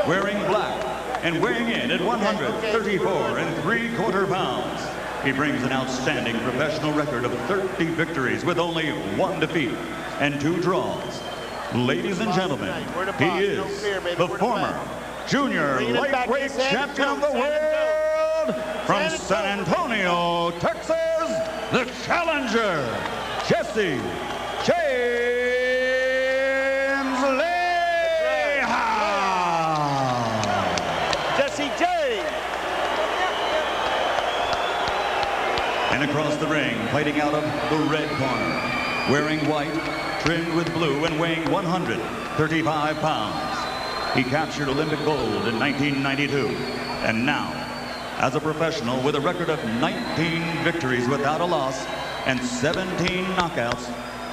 wearing black and weighing in at 134 3/4 pounds. He brings an outstanding professional record of 30 victories with only 1 defeat and 2 draws. Ladies and gentlemen, he is the former junior lightweight champion of the world from San Antonio, Texas, the challenger, James Leija. Jesse J. And across the ring, fighting out of the red corner, wearing white, trimmed with blue and weighing 135 pounds. He captured Olympic gold in 1992, and now, as a professional with a record of 19 victories without a loss and 17 knockouts,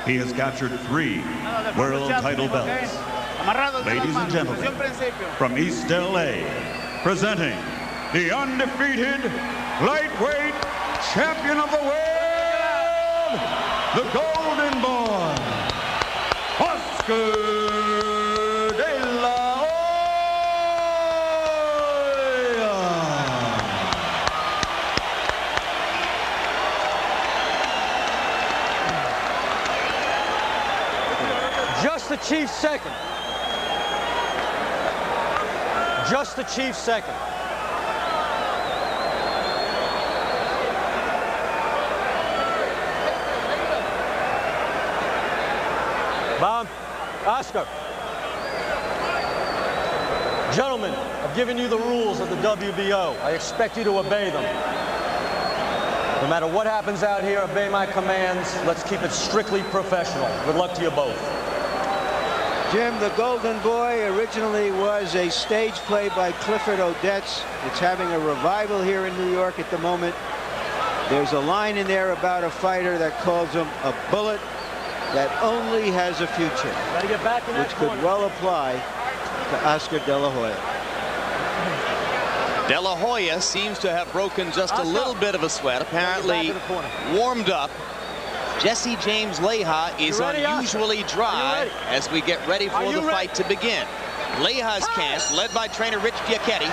he has captured 3 world title belts. Ladies and gentlemen, from East LA, presenting the undefeated lightweight champion of the world, the Golden Boy, Oscar De La Hoya. Just the Chief's second. Just the Chief's second. Bob, Oscar. Gentlemen, I've given you the rules of the WBO. I expect you to obey them. No matter what happens out here, obey my commands. Let's keep it strictly professional. Good luck to you both. Jim, the Golden Boy originally was a stage play by Clifford Odets. It's having a revival here in New York at the moment. There's a line in there about a fighter that calls him a bullet that only has a future, which could well apply to Oscar De La Hoya. De La Hoya seems to have broken just a little bit of a sweat, apparently warmed up. Jesse James Leija is unusually dry as we get ready for the fight to begin. Leija's camp, led by trainer Rich Giacchetti,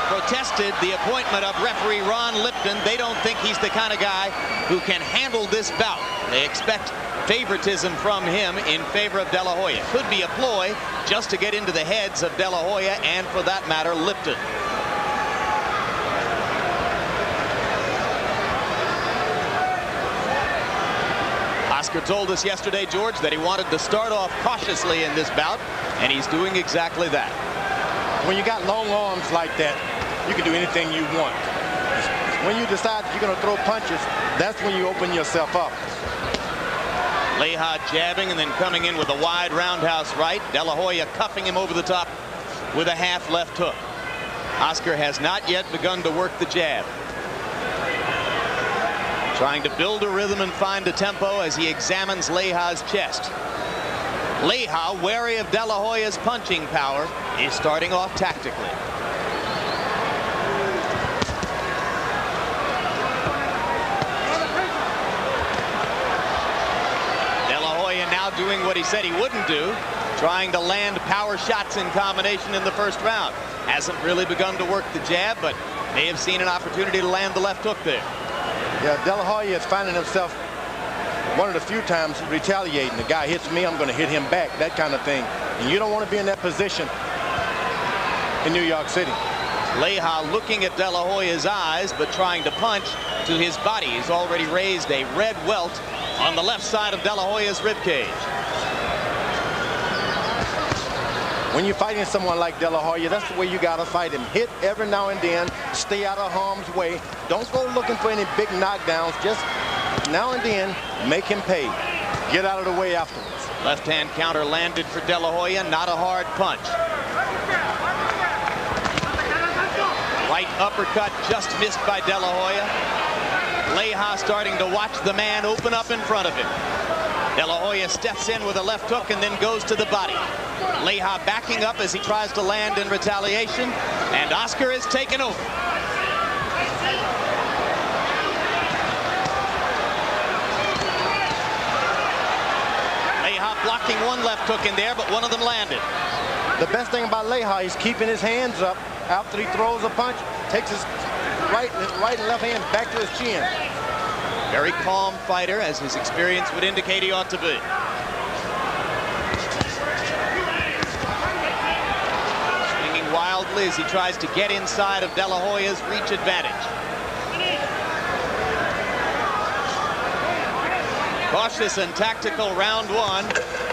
protested the appointment of referee Ron Lipton. They don't think he's the kind of guy who can handle this bout. They expect favoritism from him in favor of De La Hoya. Could be a ploy just to get into the heads of De La Hoya and, for that matter, Lipton. Oscar told us yesterday, George, that he wanted to start off cautiously in this bout, and he's doing exactly that. When you got long arms like that, you can do anything you want. When you decide you're going to throw punches, that's when you open yourself up. Leija jabbing and then coming in with a wide roundhouse right. De La Hoya cuffing him over the top with a half left hook. Oscar has not yet begun to work the jab. Trying to build a rhythm and find a tempo as he examines Leija's chest. Leija, wary of De La Hoya's punching power, is starting off tactically. Doing what he said he wouldn't do, trying to land power shots in combination in the first round. Hasn't really begun to work the jab, but may have seen an opportunity to land the left hook there. Yeah, De La Hoya is finding himself one of the few times retaliating. The guy hits me, I'm going to hit him back, that kind of thing. And you don't want to be in that position in New York City. Leija looking at De La Hoya's eyes, but trying to punch to his body. He's already raised a red welt on the left side of De La Hoya's ribcage. When you're fighting someone like De La Hoya, that's the way you got to fight him. Hit every now and then, stay out of harm's way. Don't go looking for any big knockdowns. Just now and then, make him pay. Get out of the way afterwards. Left-hand counter landed for De La Hoya, not a hard punch. Right uppercut just missed by De La Hoya. Leija starting to watch the man open up in front of him. De La Hoya steps in with a left hook and then goes to the body. Leija backing up as he tries to land in retaliation, and Oscar is taken over. Leija blocking one left hook in there, but one of them landed. The best thing about Leija is keeping his hands up after he throws a punch, takes his right and left hand back to his chin. Very calm fighter, as his experience would indicate he ought to be. Swinging wildly as he tries to get inside of De La Hoya's reach advantage. Cautious and tactical round one,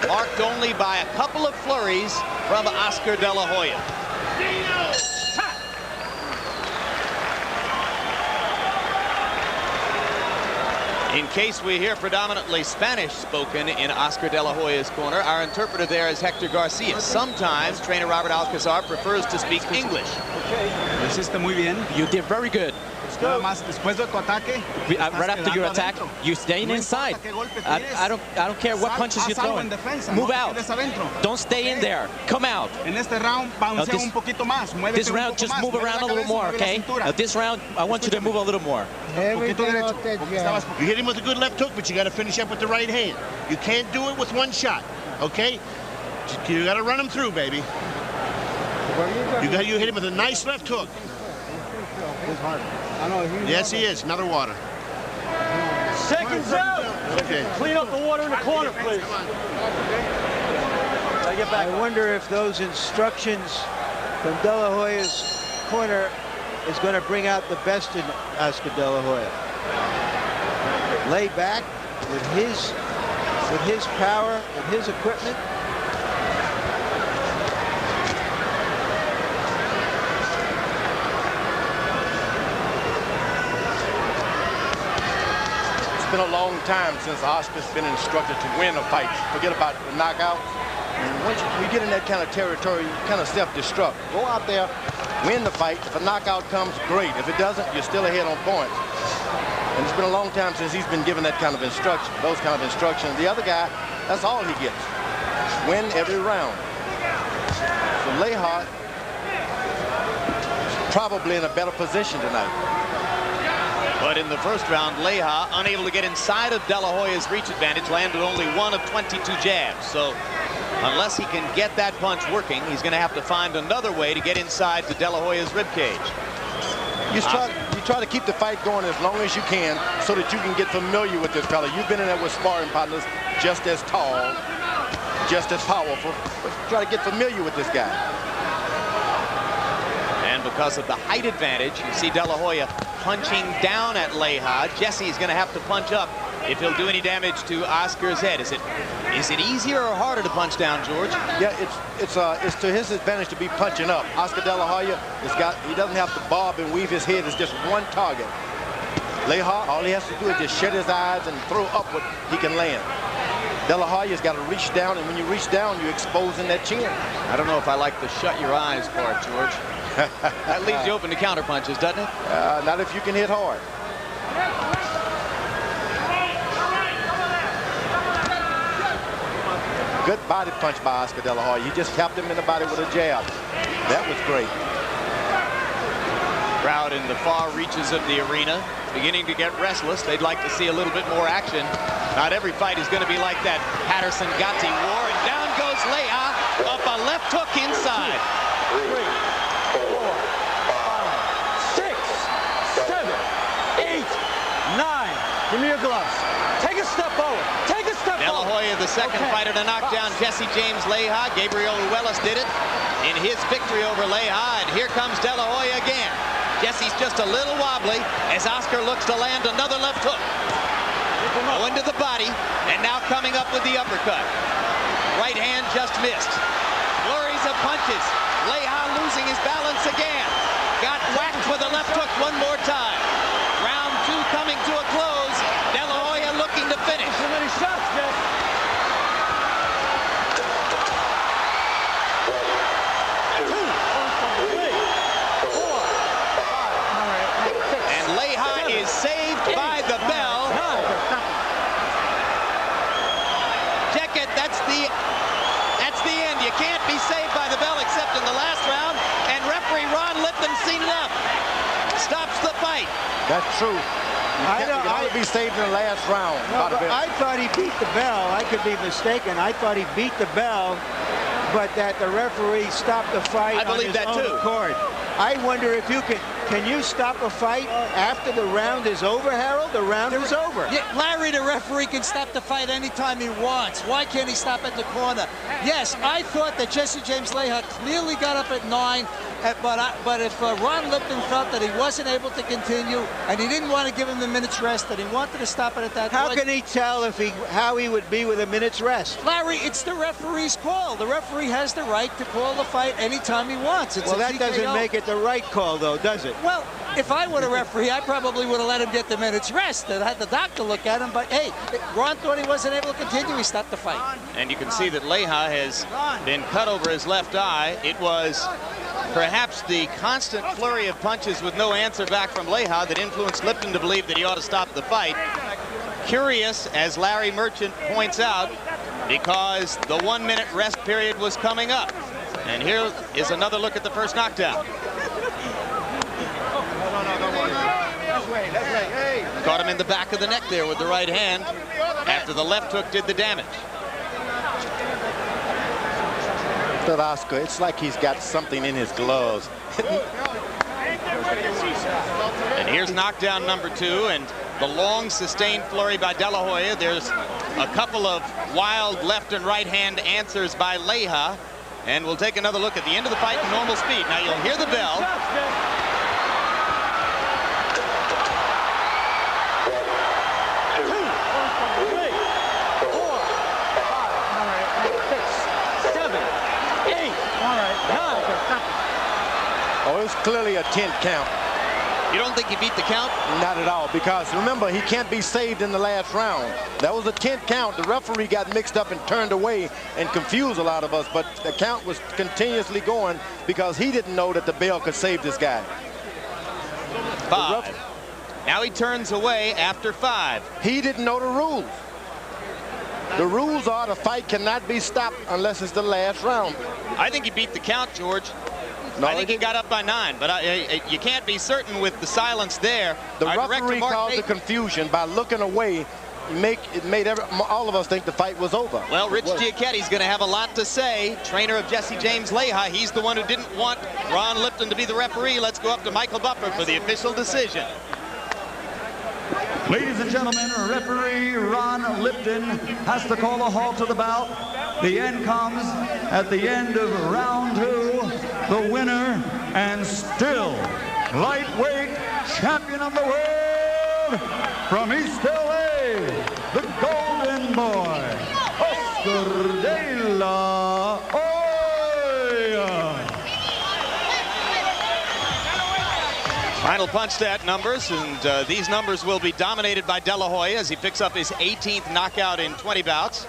marked only by a couple of flurries from Oscar De La Hoya. In case we hear predominantly Spanish spoken in Oscar De La Hoya's corner, our interpreter there is Hector Garcia. Sometimes trainer Robert Alcazar prefers to speak English. Lo hiciste muy bien. You did very good. Nada más después de tu ataque. Right after your attack, you're staying inside. I don't care what punches you're throwing. Move out. Don't stay in there. Come out. This round, just move around a little more, okay? This round, I want you to move a little more. You hit him with a good left hook, but you got to finish up with the right hand. You can't do it with one shot, okay? You got to run him through, baby. You hit him with a nice left hook. Yes, he is. Another water. Seconds out. Okay. Clean up the water in the corner, please. I wonder if those instructions from De La Hoya's corner is going to bring out the best in Oscar De La Hoya. Lay back with his power, with his equipment. It's been a long time since Oscar's been instructed to win a fight. Forget about the knockout. Once you get in that kind of territory, you kind of self-destruct. Go out there, win the fight. If a knockout comes, great. If it doesn't, you're still ahead on points. And it's been a long time since he's been given that kind of instruction, those kind of instructions. The other guy, that's all he gets. Win every round. So Leija is probably in a better position tonight. But in the first round, Leija, unable to get inside of De La Hoya's reach advantage, landed only 1 of 22 jabs. So unless he can get that punch working, he's going to have to find another way to get inside to De La Hoya's ribcage. You try to keep the fight going as long as you can so that you can get familiar with this fella. You've been in there with sparring partners just as tall, just as powerful, but try to get familiar with this guy. And because of the height advantage, you see De La Hoya punching down at Leija. Jesse's going to have to punch up if he'll do any damage to Oscar's head. Is it easier or harder to punch down, George? Yeah, it's to his advantage to be punching up. Oscar De La Hoya he doesn't have to bob and weave his head. It's just one target. Leija, all he has to do is just shut his eyes and throw up what he can land. De La Hoya's got to reach down, and when you reach down, you're exposing that chin. I don't know if I like the shut your eyes part, George. That leaves you open to counter punches, doesn't it? Not if you can hit hard. Good body punch by Oscar De La Hoya. He just tapped him in the body with a jab. That was great. Crowd in the far reaches of the arena beginning to get restless. They'd like to see a little bit more action. Not every fight is going to be like that Patterson-Gatti war. And down goes Leija, up a left hook inside. 3, 4, 5, 6, 7, 8, 9. Give me your gloves. Take a step forward. Take a step De La Hoya, the second fighter to knock down Jesse James Leija. Gabriel Ruelas did it in his victory over Leija. And here comes De La Hoya again. Jesse's just a little wobbly as Oscar looks to land another left hook. Going to the body, and now coming up with the uppercut. Right hand just missed. Flurries of punches. Leija losing his balance again. Got whacked with a left hook one more time. Round 2 coming to a close. De La Hoya looking to finish. Too many shots, Jeff. Is saved by the bell. Check it. That's the end. You can't be saved by the bell except in the last round. And referee Ron Lipton seen enough. Stops the fight. That's true. You can only be saved in the last round. No, I thought he beat the bell. I could be mistaken. I thought he beat the bell but that the referee stopped the fight. I believe that too. Accord. I wonder if you can you stop a fight after the round is over, Harold? The round is over. Yeah, Larry, the referee can stop the fight anytime he wants. Why can't he stop at the corner? Yes, I thought that Jesse James Leija clearly got up at 9, but if Ron Lipton felt that he wasn't able to continue and he didn't want to give him the minute's rest, that he wanted to stop it at that point. How can he tell how he would be with a minute's rest? Larry, it's the referee's call. The referee has the right to call the fight anytime he wants. It's well, that doesn't make it the right call, though, does it? Well, if I were a referee, I probably would have let him get the minute's rest and had the doctor look at him. But, hey, Ron thought he wasn't able to continue. He stopped the fight. And you can see that Leija has been cut over his left eye. It was perhaps the constant flurry of punches with no answer back from Leija that influenced Lipton to believe that he ought to stop the fight. Curious, as Larry Merchant points out, because the 1-minute rest period was coming up. And here is another look at the first knockdown. Caught him in the back of the neck there with the right hand after the left hook did the damage. But Oscar, it's like he's got something in his gloves. And here's knockdown number 2, and the long sustained flurry by De La Hoya. There's a couple of wild left and right hand answers by Leija. And we'll take another look at the end of the fight in normal speed. Now you'll hear the bell. Oh, it's clearly a 10 count. You don't think he beat the count? Not at all, because remember, he can't be saved in the last round. That was a 10 count. The referee got mixed up and turned away and confused a lot of us, but the count was continuously going because he didn't know that the bell could save this guy. 5. Now he turns away after 5. He didn't know the rules. The rules are the fight cannot be stopped unless it's the last round. I think he beat the count, George. No, I think he got up by 9, but you can't be certain with the silence there. The referee caused the confusion by looking away. It made all of us think the fight was over. Well, Rich Giacchetti's going to have a lot to say. Trainer of Jesse James Leija. He's the one who didn't want Ron Lipton to be the referee. Let's go up to Michael Buffer for the official decision. Ladies and gentlemen, referee Ron Lipton has to call a halt to the bout. The end comes at the end of round 2. The winner and still lightweight champion of the world from East LA, the Golden Boy, Oscar De La Hoya. Final punch stat numbers, and these numbers will be dominated by De La Hoya as he picks up his 18th knockout in 20 bouts.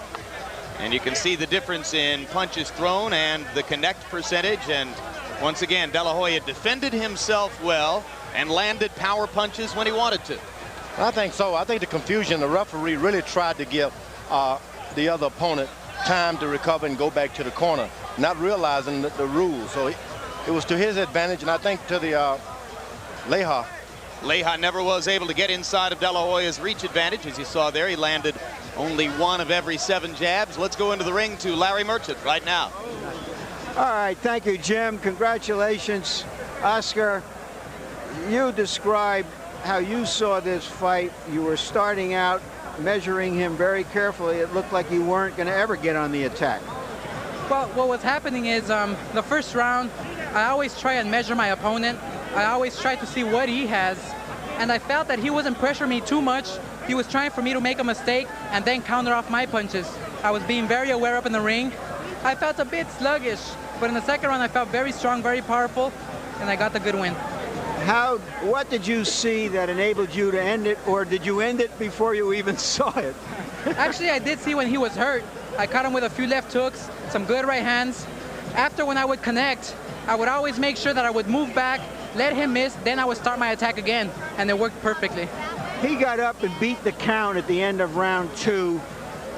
And you can see the difference in punches thrown and the connect percentage. And once again, De La Hoya defended himself well and landed power punches when he wanted to. I think so. I think the confusion, the referee really tried to give the other opponent time to recover and go back to the corner, not realizing the rules. So it was to his advantage, and I think to the Leija. Leija never was able to get inside of De La Hoya's reach advantage. As you saw there, he landed only 1 of every 7 jabs. Let's go into the ring to Larry Merchant right now. All right, thank you, Jim. Congratulations, Oscar. You described how you saw this fight. You were starting out measuring him very carefully. It looked like you weren't going to ever get on the attack. Well, what was happening is the first round, I always try and measure my opponent. I always try to see what he has. And I felt that he wasn't pressuring me too much. He was trying for me to make a mistake and then counter off my punches. I was being very aware up in the ring. I felt a bit sluggish, but in the second round I felt very strong, very powerful, and I got the good win. What did you see that enabled you to end it, or did you end it before you even saw it? Actually, I did see when he was hurt. I caught him with a few left hooks, some good right hands. After, when I would connect, I would always make sure that I would move back, let him miss, then I would start my attack again, and it worked perfectly. He got up and beat the count at the end of round 2,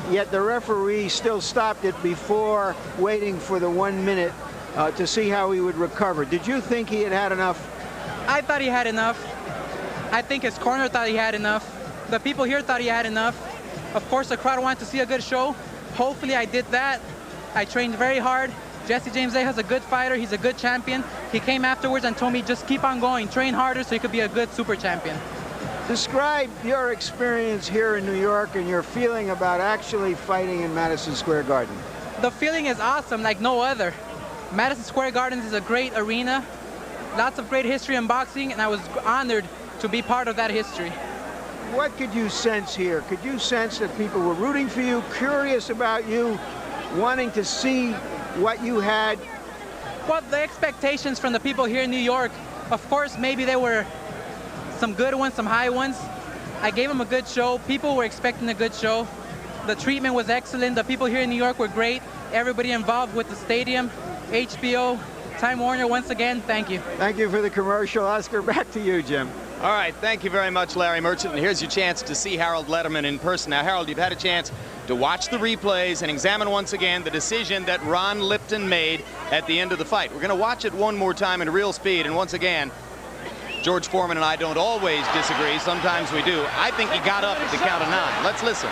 yet the referee still stopped it before waiting for the 1 minute to see how he would recover. Did you think he had enough? I thought he had enough. I think his corner thought he had enough. The people here thought he had enough. Of course, the crowd wanted to see a good show. Hopefully I did that. I trained very hard, Jesse James Leija's a good fighter. He's a good champion. He came afterwards and told me just keep on going, train harder so you could be a good super champion. Describe your experience here in New York and your feeling about actually fighting in Madison Square Garden. The feeling is awesome like no other. Madison Square Garden is a great arena. Lots of great history in boxing, and I was honored to be part of that history. What could you sense here? Could you sense that people were rooting for you, curious about you, wanting to see what you had? Well, the expectations from the people here in New York, of course, maybe there were some good ones, some high ones. I gave them a good show. People were expecting a good show. The treatment was excellent. The people here in New York were great. Everybody involved with the stadium, HBO, Time Warner, once again, thank you. Thank you for the commercial. Oscar, back to you, Jim. All right, thank you very much, Larry Merchant. And here's your chance to see Harold Lederman in person. Now, Harold, you've had a chance to watch the replays and examine once again the decision that Ron Lipton made at the end of the fight. We're going to watch it one more time in real speed. And once again, George Foreman and I don't always disagree. Sometimes we do. I think he got up at the count of 9. Let's listen.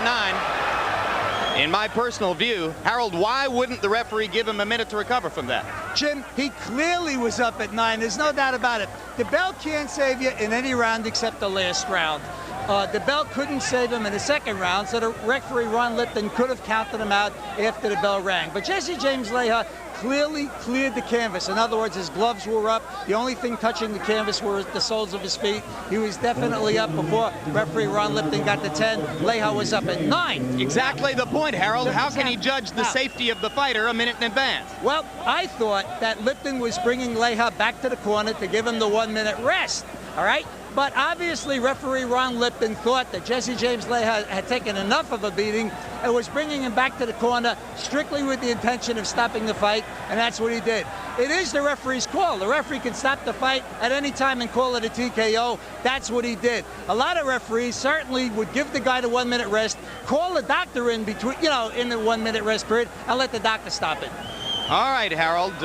9. In my personal view, Harold, why wouldn't the referee give him a minute to recover from that? Jim, he clearly was up at 9. There's no doubt about it. The bell can't save you in any round except the last round. The bell couldn't save him in the second round, so the referee, Ron Lipton, could have counted him out after the bell rang. But Jesse James Leija clearly cleared the canvas. In other words, his gloves were up. The only thing touching the canvas were the soles of his feet. He was definitely up before referee Ron Lipton got to 10. Leija was up at 9. Exactly the point, Harold. How can he judge the safety of the fighter a minute in advance? Well, I thought that Lipton was bringing Leija back to the corner to give him the 1-minute rest. All right? But obviously, referee Ron Lipton thought that Jesse James Leija had taken enough of a beating and was bringing him back to the corner strictly with the intention of stopping the fight, and that's what he did. It is the referee's call. The referee can stop the fight at any time and call it a TKO. That's what he did. A lot of referees certainly would give the guy the 1-minute rest, call the doctor in between, in the 1-minute rest period, and let the doctor stop it. All right, Harold.